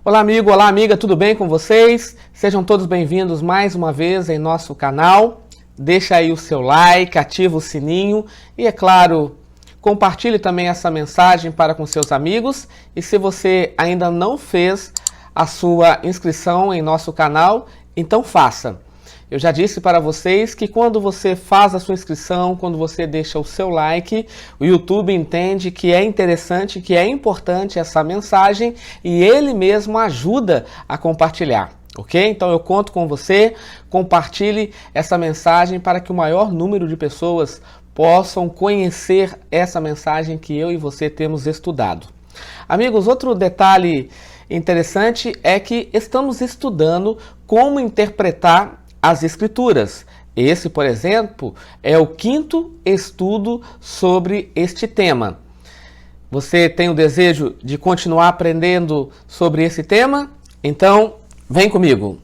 Olá amigo, olá amiga, tudo bem com vocês? Sejam todos bem-vindos mais uma vez em nosso canal. Deixa aí o seu like, ativa o sininho e, é claro, compartilhe também essa mensagem para com seus amigos. E se você ainda não fez a sua inscrição em nosso canal, então faça. Eu já disse para vocês que quando você faz a sua inscrição, quando você deixa o seu like, o YouTube entende que é interessante, que é importante essa mensagem e ele mesmo ajuda a compartilhar, ok? Então eu conto com você, compartilhe essa mensagem para que o maior número de pessoas possam conhecer essa mensagem que eu e você temos estudado. Amigos, outro detalhe interessante é que estamos estudando como interpretar as Escrituras. Esse, por exemplo, é o 5º estudo sobre este tema. Você tem o desejo de continuar aprendendo sobre esse tema? Então, vem comigo!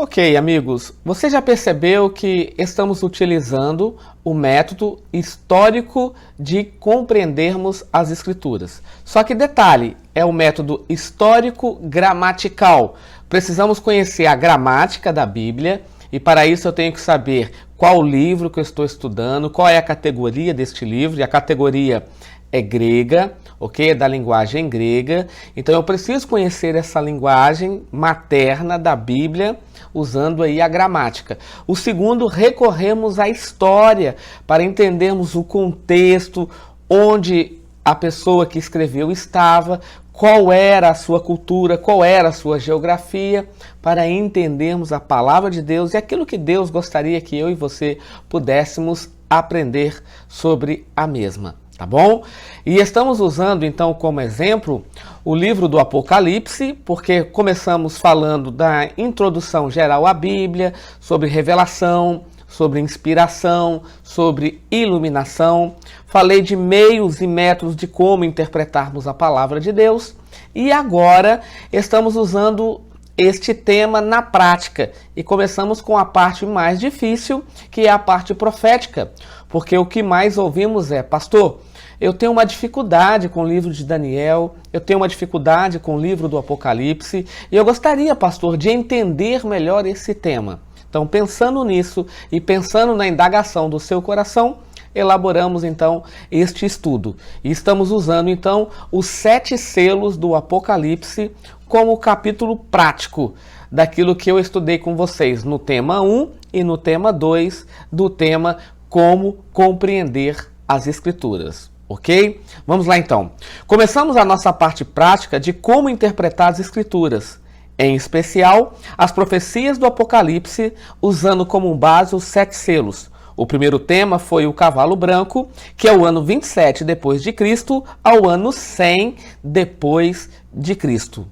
Ok, amigos, você já percebeu que estamos utilizando o método histórico de compreendermos as Escrituras. Só que detalhe, é o método histórico-gramatical. Precisamos conhecer a gramática da Bíblia e para isso eu tenho que saber qual livro que eu estou estudando, qual é a categoria deste livro, e a categoria é grega, ok? É da linguagem grega. Então eu preciso conhecer essa linguagem materna da Bíblia, usando aí a gramática. O segundo, recorremos à história para entendermos o contexto, onde a pessoa que escreveu estava, qual era a sua cultura, qual era a sua geografia, para entendermos a palavra de Deus e aquilo que Deus gostaria que eu e você pudéssemos aprender sobre a mesma. Tá bom? E estamos usando então como exemplo o livro do Apocalipse, porque começamos falando da introdução geral à Bíblia, sobre revelação, sobre inspiração, sobre iluminação. Falei de meios e métodos de como interpretarmos a palavra de Deus. E agora estamos usando este tema na prática. E começamos com a parte mais difícil, que é a parte profética. Porque o que mais ouvimos é: pastor, eu tenho uma dificuldade com o livro de Daniel, eu tenho uma dificuldade com o livro do Apocalipse, e eu gostaria, pastor, de entender melhor esse tema. Então, pensando nisso e pensando na indagação do seu coração, elaboramos então este estudo. E estamos usando então os 7 selos do Apocalipse como capítulo prático daquilo que eu estudei com vocês no tema 1 e no tema 2 do tema Como Compreender as Escrituras. Ok? Vamos lá então. Começamos a nossa parte prática de como interpretar as Escrituras, em especial as profecias do Apocalipse, usando como base os 7 selos. O primeiro tema foi o cavalo branco, que é o ano 27 depois de Cristo ao ano 100 depois de Cristo.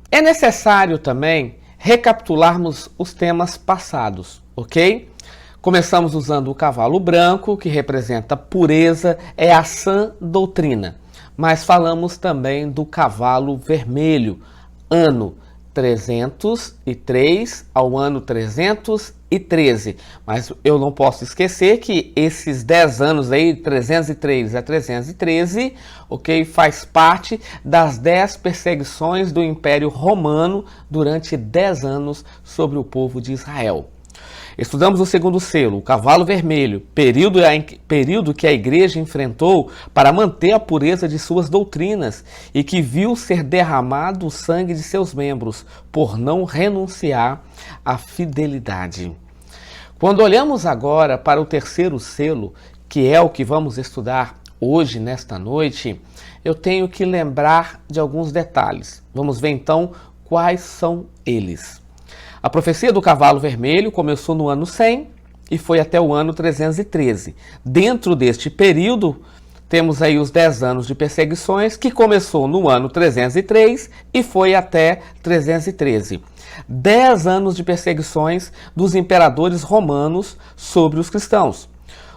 É necessário também recapitularmos os temas passados, ok? Começamos usando o cavalo branco, que representa pureza, é a sã doutrina. Mas falamos também do cavalo vermelho, ano 303 ao ano 313. Mas eu não posso esquecer que esses 10 anos aí, 303 a 313, ok, faz parte das 10 perseguições do Império Romano durante 10 anos sobre o povo de Israel. Estudamos o segundo selo, o cavalo vermelho, período que a igreja enfrentou para manter a pureza de suas doutrinas e que viu ser derramado o sangue de seus membros por não renunciar à fidelidade. Quando olhamos agora para o terceiro selo, que é o que vamos estudar hoje, nesta noite, eu tenho que lembrar de alguns detalhes. Vamos ver então quais são eles. A profecia do cavalo vermelho começou no ano 100 e foi até o ano 313. Dentro deste período, temos aí os 10 anos de perseguições, que começou no ano 303 e foi até 313. 10 anos de perseguições dos imperadores romanos sobre os cristãos.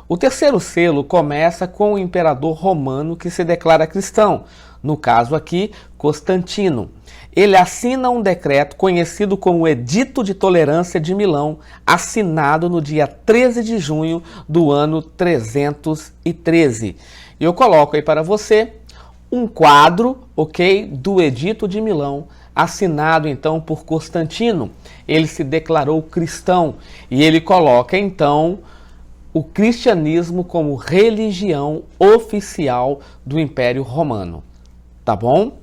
O terceiro selo começa com o imperador romano que se declara cristão, no caso aqui, Constantino. Ele assina um decreto conhecido como Edito de Tolerância de Milão, assinado no dia 13 de junho do ano 313. E eu coloco aí para você um quadro, ok, do Edito de Milão, assinado então por Constantino. Ele se declarou cristão e ele coloca então o cristianismo como religião oficial do Império Romano. Tá bom?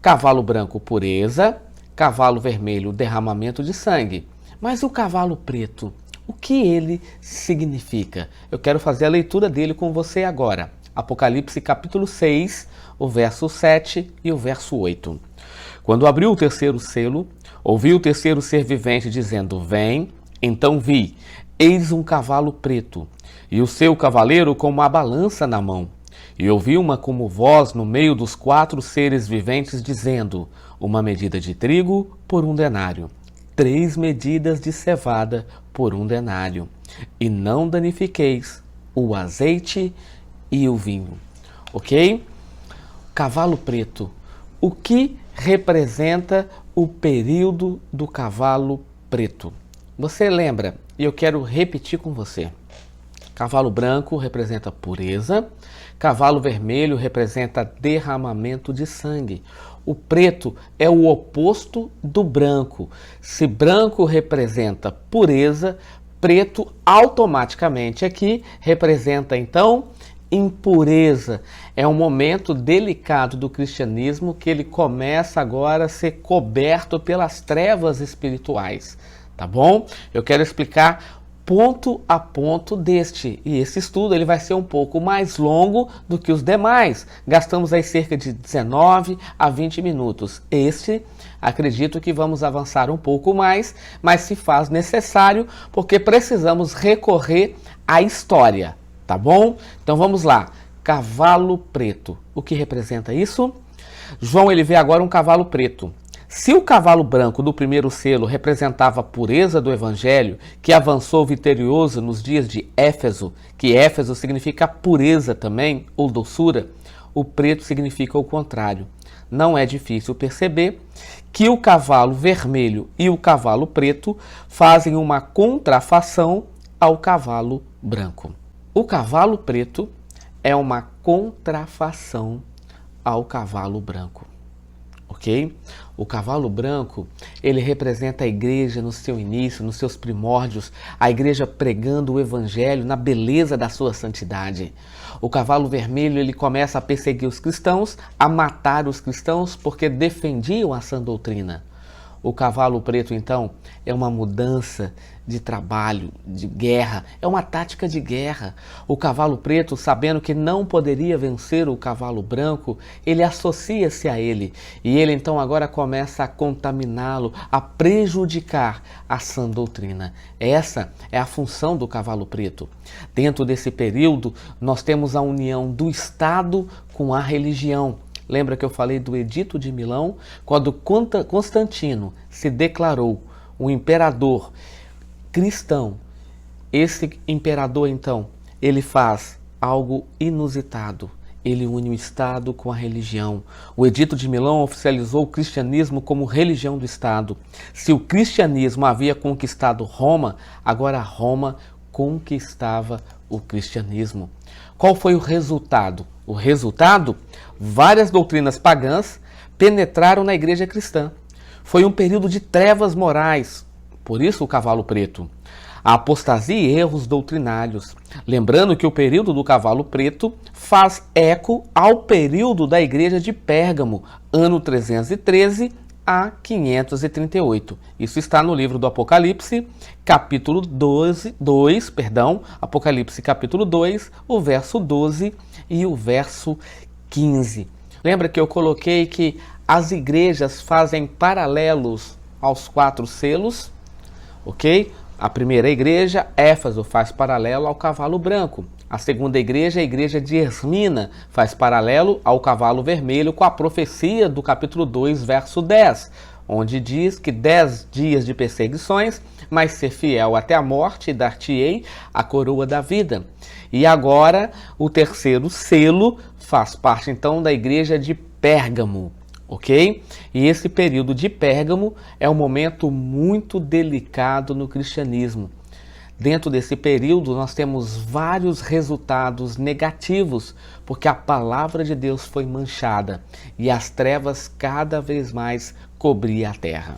Cavalo branco, pureza. Cavalo vermelho, derramamento de sangue. Mas o cavalo preto, o que ele significa? Eu quero fazer a leitura dele com você agora. Apocalipse capítulo 6, o verso 7 e o verso 8. Quando abriu o terceiro selo, ouvi o terceiro ser vivente dizendo: Vem. Então vi, eis um cavalo preto, e o seu cavaleiro com uma balança na mão. E ouvi uma como voz no meio dos 4 seres viventes dizendo: uma medida de trigo por 1 denário, 3 medidas de cevada por 1 denário, e não danifiqueis o azeite e o vinho. Ok? Cavalo preto. O que representa o período do cavalo preto? Você lembra? E eu quero repetir com você. Cavalo branco representa pureza. Cavalo vermelho representa derramamento de sangue. O preto é o oposto do branco. Se branco representa pureza, preto automaticamente aqui representa então impureza. É um momento delicado do cristianismo que ele começa agora a ser coberto pelas trevas espirituais, tá bom? Eu quero explicar ponto a ponto deste, e esse estudo ele vai ser um pouco mais longo do que os demais. Gastamos aí cerca de 19 a 20 minutos. Este, acredito que vamos avançar um pouco mais, mas se faz necessário porque precisamos recorrer à história, tá bom? Então vamos lá. Cavalo preto. O que representa isso? João ele vê agora um cavalo preto. Se o cavalo branco do primeiro selo representava a pureza do evangelho, que avançou vitorioso nos dias de Éfeso, que Éfeso significa pureza também, ou doçura, o preto significa o contrário. Não é difícil perceber que o cavalo vermelho e o cavalo preto fazem uma contrafação ao cavalo branco. O cavalo preto é uma contrafação ao cavalo branco. Ok? O cavalo branco, ele representa a igreja no seu início, nos seus primórdios, a igreja pregando o evangelho na beleza da sua santidade. O cavalo vermelho, ele começa a perseguir os cristãos, a matar os cristãos porque defendiam a sã doutrina. O cavalo preto, então, é uma mudança de trabalho, de guerra, é uma tática de guerra. O cavalo preto, sabendo que não poderia vencer o cavalo branco, ele associa-se a ele. E ele, então, agora começa a contaminá-lo, a prejudicar a sã doutrina. Essa é a função do cavalo preto. Dentro desse período, nós temos a união do Estado com a religião. Lembra que eu falei do Edito de Milão? Quando Constantino se declarou um imperador cristão, esse imperador, então, ele faz algo inusitado. Ele une o Estado com a religião. O Edito de Milão oficializou o cristianismo como religião do Estado. Se o cristianismo havia conquistado Roma, agora Roma conquistava o cristianismo. Qual foi o resultado? O resultado? Várias doutrinas pagãs penetraram na igreja cristã. Foi um período de trevas morais, por isso o cavalo preto. A apostasia e erros doutrinários. Lembrando que o período do cavalo preto faz eco ao período da igreja de Pérgamo, ano 313 a 538. Isso está no livro do Apocalipse, capítulo 2, Apocalipse capítulo 2, o verso 12 e o verso 15. Lembra que eu coloquei que as igrejas fazem paralelos aos 4 selos, ok? A primeira igreja, Éfeso, faz paralelo ao cavalo branco. A segunda igreja, a igreja de Esmina, faz paralelo ao cavalo vermelho com a profecia do capítulo 2, verso 10. onde diz que 10 dias de perseguições, mas ser fiel até a morte, e dar-te-ei a coroa da vida. E agora, o terceiro selo faz parte, então, da igreja de Pérgamo, ok? E esse período de Pérgamo é um momento muito delicado no cristianismo. Dentro desse período, nós temos vários resultados negativos, porque a palavra de Deus foi manchada e as trevas cada vez mais cobriam a terra.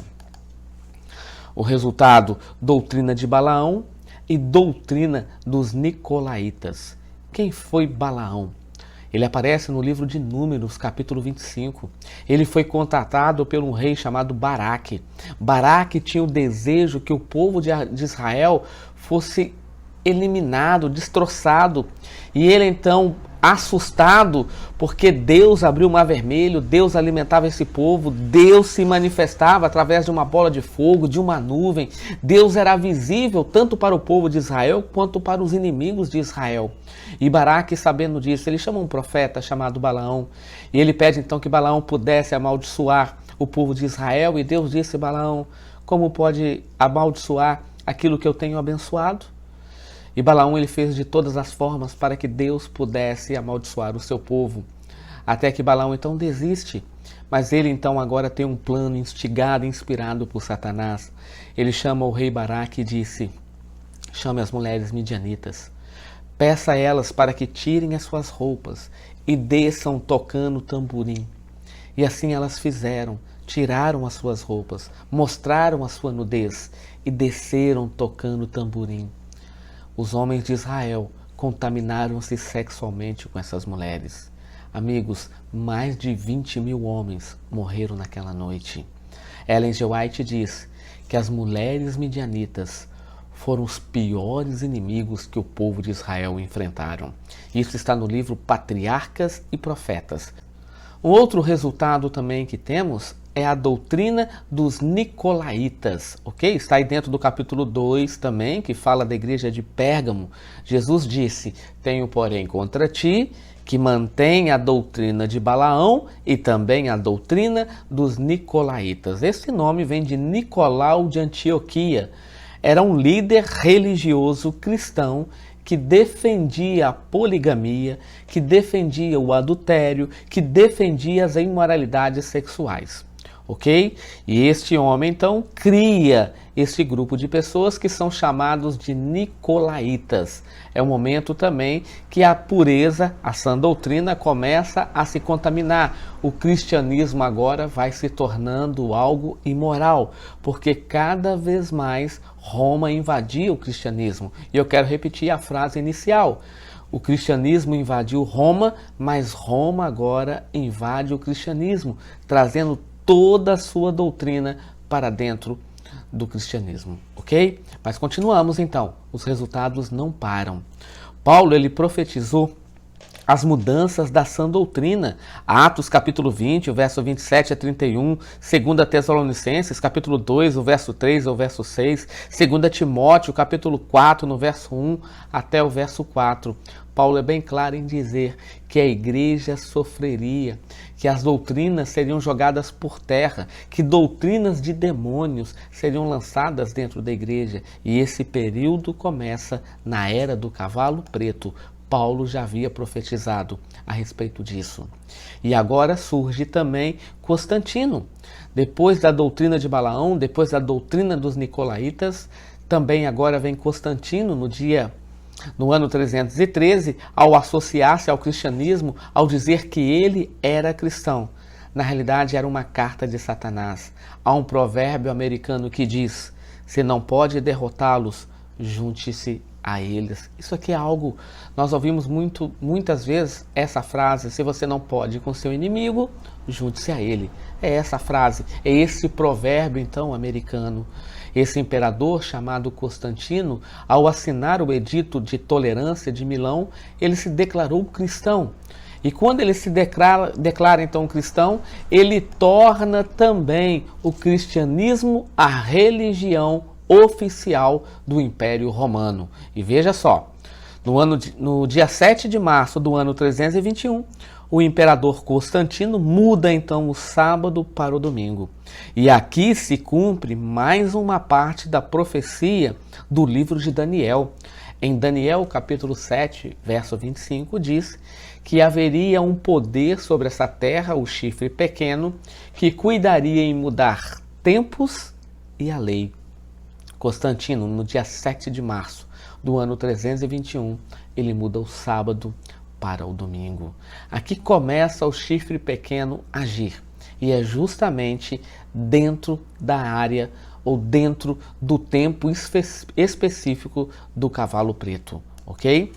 O resultado, doutrina de Balaão e doutrina dos Nicolaítas. Quem foi Balaão? Ele aparece no livro de Números, capítulo 25. Ele foi contratado por um rei chamado Baraque. Baraque tinha o desejo que o povo de Israel fosse eliminado, destroçado. E ele então, assustado, porque Deus abriu o mar vermelho, Deus alimentava esse povo, Deus se manifestava através de uma bola de fogo, de uma nuvem. Deus era visível tanto para o povo de Israel quanto para os inimigos de Israel. E Baraque, sabendo disso, ele chama um profeta chamado Balaão, e ele pede então que Balaão pudesse amaldiçoar o povo de Israel, e Deus disse: Balaão, como pode amaldiçoar aquilo que eu tenho abençoado? E Balaão ele fez de todas as formas para que Deus pudesse amaldiçoar o seu povo. Até que Balaão então desiste. Mas ele então agora tem um plano instigado, inspirado por Satanás. Ele chama o rei Baraque e disse: chame as mulheres midianitas. Peça a elas para que tirem as suas roupas e desçam tocando tamborim. E assim elas fizeram. Tiraram as suas roupas, mostraram a sua nudez e desceram tocando tamborim. Os homens de Israel contaminaram-se sexualmente com essas mulheres. Amigos, mais de 20.000 homens morreram naquela noite. Ellen G. White diz que as mulheres midianitas foram os piores inimigos que o povo de Israel enfrentaram. Isso está no livro Patriarcas e Profetas. Um outro resultado também que temos é a doutrina dos Nicolaítas, ok? Está aí dentro do capítulo 2 também, que fala da igreja de Pérgamo. Jesus disse: tenho, porém, contra ti que mantém a doutrina de Balaão e também a doutrina dos Nicolaítas. Esse nome vem de Nicolau de Antioquia. Era um líder religioso cristão que defendia a poligamia, que defendia o adultério, que defendia as imoralidades sexuais. Ok? E este homem, então, cria este grupo de pessoas que são chamados de Nicolaítas. É um momento também que a pureza, a sã doutrina, começa a se contaminar. O cristianismo agora vai se tornando algo imoral, porque cada vez mais Roma invadia o cristianismo. E eu quero repetir a frase inicial. O cristianismo invadiu Roma, mas Roma agora invade o cristianismo, trazendo toda a sua doutrina para dentro do cristianismo, ok? Mas continuamos então, os resultados não param. Paulo, ele profetizou as mudanças da sã doutrina. Atos capítulo 20, o verso 27 a 31, 2 Tessalonicenses capítulo 2, o verso 3 ao verso 6, 2 Timóteo capítulo 4, no verso 1 até o verso 4. Paulo é bem claro em dizer que a igreja sofreria, que as doutrinas seriam jogadas por terra, que doutrinas de demônios seriam lançadas dentro da igreja. E esse período começa na era do cavalo preto. Paulo já havia profetizado a respeito disso. E agora surge também Constantino. Depois da doutrina de Balaão, depois da doutrina dos Nicolaítas, também agora vem Constantino no ano 313, ao associar-se ao cristianismo, ao dizer que ele era cristão. Na realidade, era uma carta de Satanás. Há um provérbio americano que diz: se não pode derrotá-los, junte-se a eles. Isso aqui é algo, nós ouvimos muitas vezes essa frase: se você não pode ir com seu inimigo, junte-se a ele. É essa frase, é esse provérbio então americano. Esse imperador chamado Constantino, ao assinar o edito de tolerância de Milão, ele se declarou cristão. E quando ele se declara então cristão, ele torna também o cristianismo a religião oficial do Império Romano. E veja só, No dia 7 de março do ano 321, o imperador Constantino muda então o sábado para o domingo. E aqui se cumpre mais uma parte da profecia do livro de Daniel. Em Daniel, capítulo 7, verso 25, diz que haveria um poder sobre essa terra, o chifre pequeno, que cuidaria em mudar tempos e a lei. Constantino, no dia 7 de março do ano 321, ele muda o sábado para o domingo. Aqui começa o chifre pequeno a agir. E é justamente dentro da área ou dentro do tempo específico do cavalo preto, ok?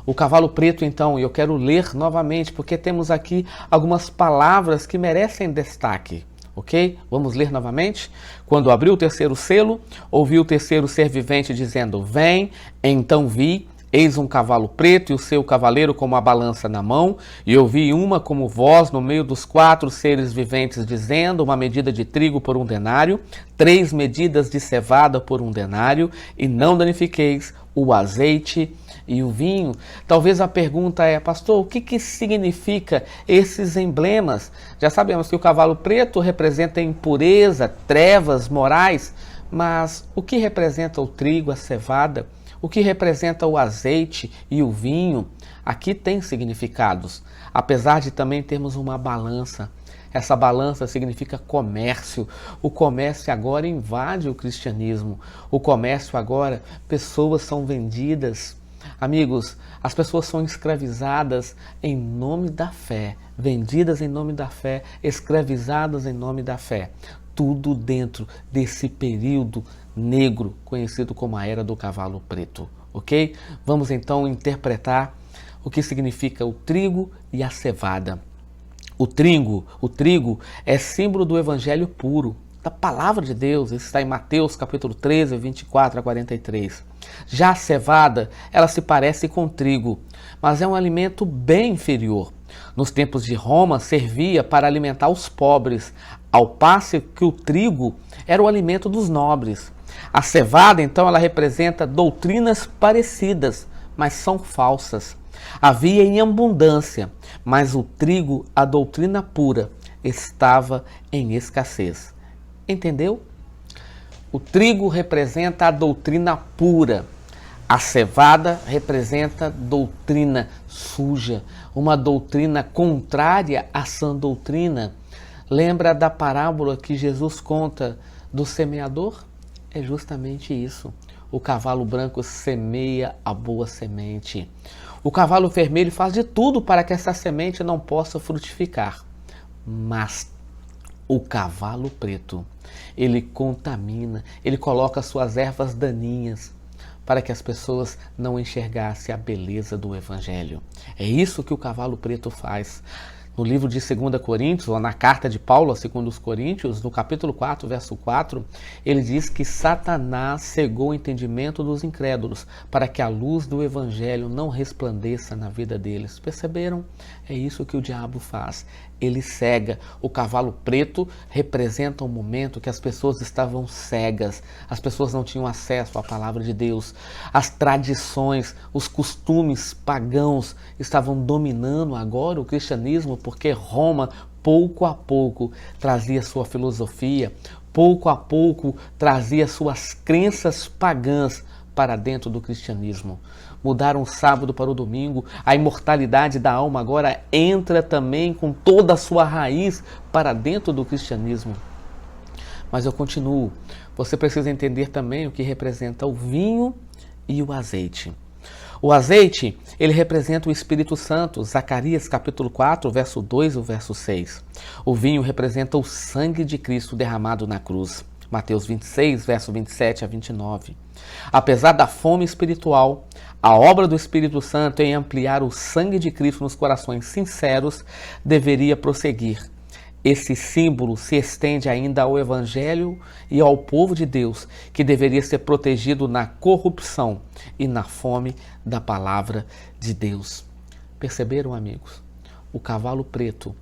O cavalo preto, então, eu quero ler novamente, porque temos aqui algumas palavras que merecem destaque, ok? Vamos ler novamente? Quando abriu o terceiro selo, ouvi o terceiro ser vivente dizendo, vem, então vi, eis um cavalo preto e o seu cavaleiro com uma balança na mão, e ouvi uma como voz no meio dos 4 seres viventes dizendo, uma medida de trigo por 1 denário, 3 medidas de cevada por 1 denário, e não danifiqueis o azeite e o vinho. Talvez a pergunta é, pastor, o que significa esses emblemas? Já sabemos que o cavalo preto representa impureza, trevas morais, mas o que representa o trigo, a cevada? O que representa o azeite e o vinho? Aqui tem significados, apesar de também termos uma balança. Essa balança significa comércio. O comércio agora invade o cristianismo. O comércio agora, pessoas são vendidas. Amigos, as pessoas são escravizadas em nome da fé, vendidas em nome da fé, escravizadas em nome da fé. Tudo dentro desse período negro, conhecido como a Era do Cavalo Preto, ok? Vamos então interpretar o que significa o trigo e a cevada. O trigo é símbolo do evangelho puro, da palavra de Deus. Isso está em Mateus capítulo 13, 24 a 43. Já a cevada, ela se parece com trigo, mas é um alimento bem inferior. Nos tempos de Roma, servia para alimentar os pobres, ao passo que o trigo era o alimento dos nobres. A cevada, então, ela representa doutrinas parecidas, mas são falsas. Havia em abundância, mas o trigo, a doutrina pura, estava em escassez. Entendeu? O trigo representa a doutrina pura. A cevada representa doutrina suja, uma doutrina contrária à sã doutrina. Lembra da parábola que Jesus conta do semeador? É justamente isso. O cavalo branco semeia a boa semente. O cavalo vermelho faz de tudo para que essa semente não possa frutificar. Mas o cavalo preto, ele contamina, ele coloca suas ervas daninhas para que as pessoas não enxergassem a beleza do evangelho. É isso que o cavalo preto faz. No livro de 2 Coríntios, ou na carta de Paulo a 2 Coríntios, no capítulo 4, verso 4, ele diz que Satanás cegou o entendimento dos incrédulos para que a luz do evangelho não resplandeça na vida deles. Perceberam? É isso que o diabo faz. Ele cega. O cavalo preto representa um momento que as pessoas estavam cegas. As pessoas não tinham acesso à palavra de Deus. As tradições, os costumes pagãos estavam dominando agora o cristianismo, porque Roma, pouco a pouco, trazia sua filosofia, pouco a pouco, trazia suas crenças pagãs para dentro do cristianismo. Mudaram o sábado para o domingo, a imortalidade da alma agora entra também com toda a sua raiz para dentro do cristianismo. Mas eu continuo, você precisa entender também o que representa o vinho e o azeite. O azeite, ele representa o Espírito Santo, Zacarias capítulo 4, verso 2 e verso 6. O vinho representa o sangue de Cristo derramado na cruz, Mateus 26, verso 27 a 29. Apesar da fome espiritual, a obra do Espírito Santo em ampliar o sangue de Cristo nos corações sinceros deveria prosseguir. Esse símbolo se estende ainda ao Evangelho e ao povo de Deus, que deveria ser protegido na corrupção e na fome da palavra de Deus. Perceberam, amigos? O cavalo preto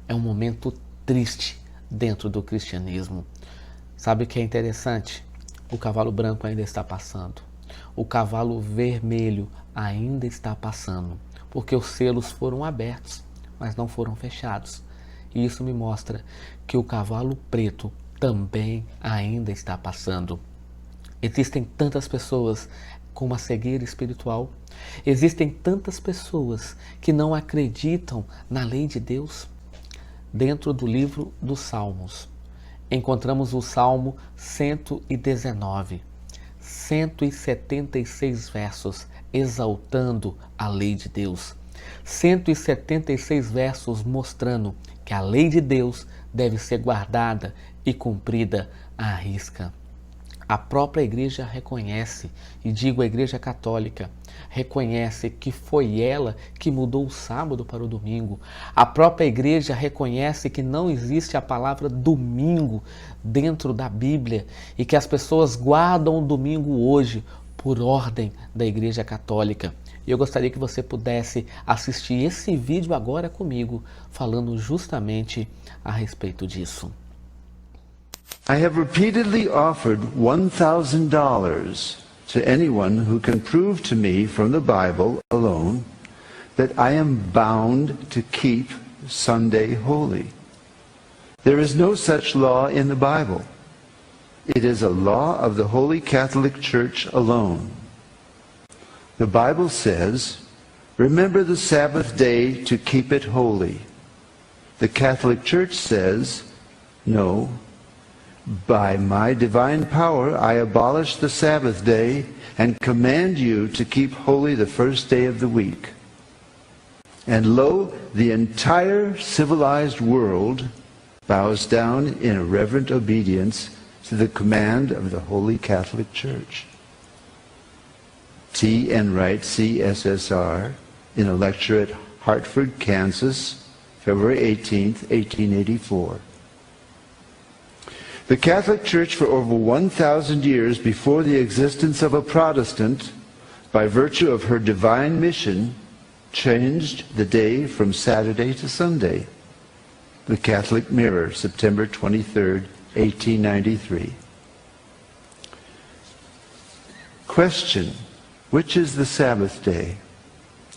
é um momento triste dentro do cristianismo. Sabe o que é interessante? O cavalo branco ainda está passando. o cavalo vermelho ainda está passando, porque os selos foram abertos, mas não foram fechados. E isso me mostra que o cavalo preto também ainda está passando. Existem tantas pessoas com uma cegueira espiritual. Existem tantas pessoas que não acreditam na lei de Deus. Dentro do livro dos Salmos, encontramos o Salmo 119, 176 versos exaltando a lei de Deus. 176 versos mostrando que a lei de Deus deve ser guardada e cumprida à risca. A própria igreja reconhece, e digo a igreja católica, reconhece que foi ela que mudou o sábado para o domingo. A própria igreja reconhece que não existe a palavra domingo dentro da Bíblia e que as pessoas guardam o domingo hoje por ordem da igreja católica. E eu gostaria que você pudesse assistir esse vídeo agora comigo, falando justamente a respeito disso. I have repeatedly offered $1,000 to anyone who can prove to me from the Bible alone that I am bound to keep Sunday holy. There is no such law in the Bible. It is a law of the Holy Catholic Church alone. The Bible says, "Remember the Sabbath day to keep it holy." The Catholic Church says, "No. By my divine power I abolish the Sabbath day and command you to keep holy the first day of the week." And lo, the entire civilized world bows down in reverent obedience to the command of the Holy Catholic Church. T. N. Wright, CSSR, in a lecture at Hartford, Kansas, February 18th, 1884. The Catholic Church for over 1,000 years before the existence of a Protestant, by virtue of her divine mission, changed the day from Saturday to Sunday. The Catholic Mirror, September 23rd, 1893. Question: which is the Sabbath day?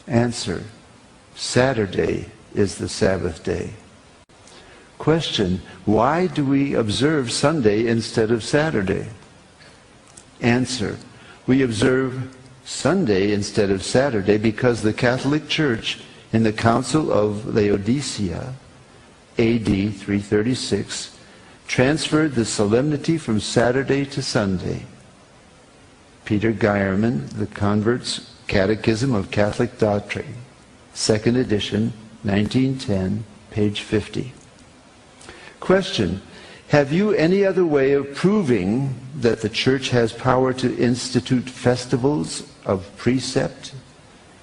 Answer: Saturday is the Sabbath day. Question: why do we observe Sunday instead of Saturday? Answer: we observe Sunday instead of Saturday because the Catholic Church in the Council of Laodicea, AD 336, transferred the solemnity from Saturday to Sunday. Peter Geierman, The Convert's Catechism of Catholic Doctrine, 2nd edition, 1910, page 50. Question: have you any other way of proving that the Church has power to institute festivals of precept?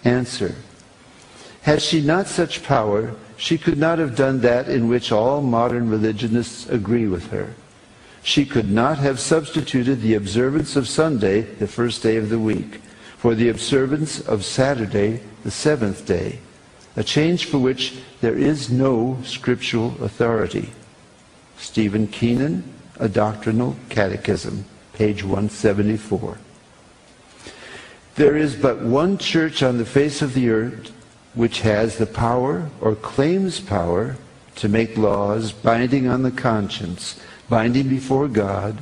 Answer: had she not such power, she could not have done that in which all modern religionists agree with her. She could not have substituted the observance of Sunday, the first day of the week, for the observance of Saturday, the seventh day, a change for which there is no scriptural authority. Stephen Keenan, A Doctrinal Catechism, page 174. There is but one church on the face of the earth which has the power, or claims power, to make laws binding on the conscience, binding before God,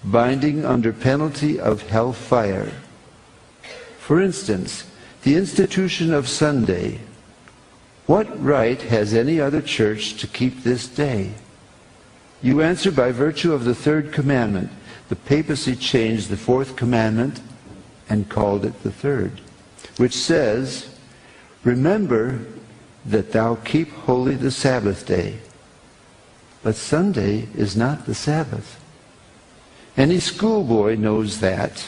binding under penalty of hell fire. For instance, the institution of Sunday. What right has any other church to keep this day? You answer by virtue of the third commandment. The papacy changed the fourth commandment and called it the third, which says, "Remember that thou keep holy the Sabbath day." But Sunday is not the Sabbath. Any schoolboy knows that.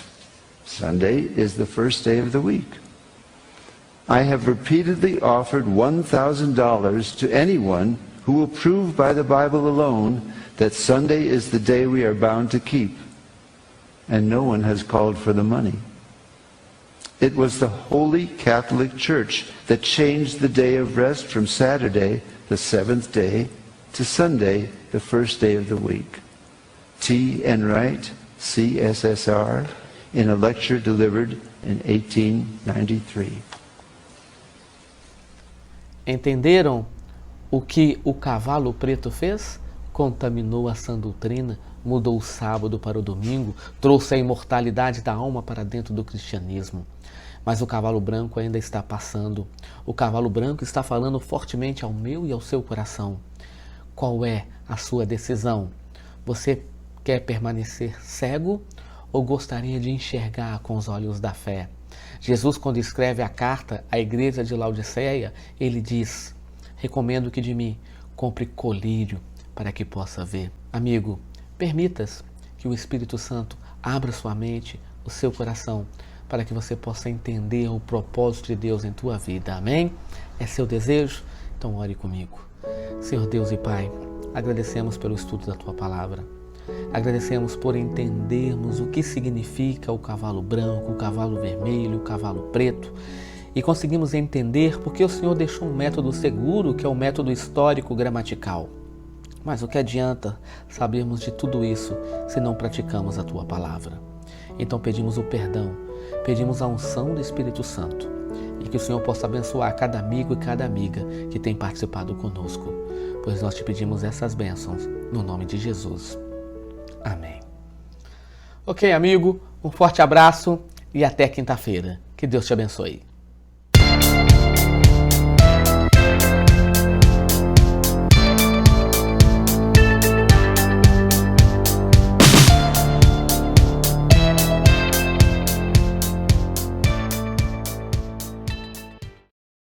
Sunday is the first day of the week. I have repeatedly offered $1,000 to anyone who will prove by the Bible alone that Sunday is the day we are bound to keep, and no one has called for the money. It was the Holy Catholic Church that changed the day of rest from Saturday, the seventh day, to Sunday, the first day of the week. T. N. Wright, CSSR, in a lecture delivered in 1893. Entenderam o que o cavalo preto fez? Contaminou a sã doutrina, mudou o sábado para o domingo, trouxe a imortalidade da alma para dentro do cristianismo. Mas o cavalo branco ainda está passando. O cavalo branco está falando fortemente ao meu e ao seu coração. Qual é a sua decisão? Você quer permanecer cego ou gostaria de enxergar com os olhos da fé? Jesus, quando escreve a carta à igreja de Laodiceia, ele diz: recomendo que de mim compre colírio para que possa ver. Amigo, permitas que o Espírito Santo abra sua mente, o seu coração, para que você possa entender o propósito de Deus em tua vida. Amém? É seu desejo? Então ore comigo. Senhor Deus e Pai, agradecemos pelo estudo da tua palavra. Agradecemos por entendermos o que significa o cavalo branco, o cavalo vermelho, o cavalo preto. E conseguimos entender porque o Senhor deixou um método seguro, que é o método histórico gramatical. Mas o que adianta sabermos de tudo isso se não praticamos a tua palavra? Então pedimos o perdão, pedimos a unção do Espírito Santo e que o Senhor possa abençoar cada amigo e cada amiga que tem participado conosco, pois nós te pedimos essas bênçãos no nome de Jesus. Amém. Ok, amigo, um forte abraço e até quinta-feira. Que Deus te abençoe.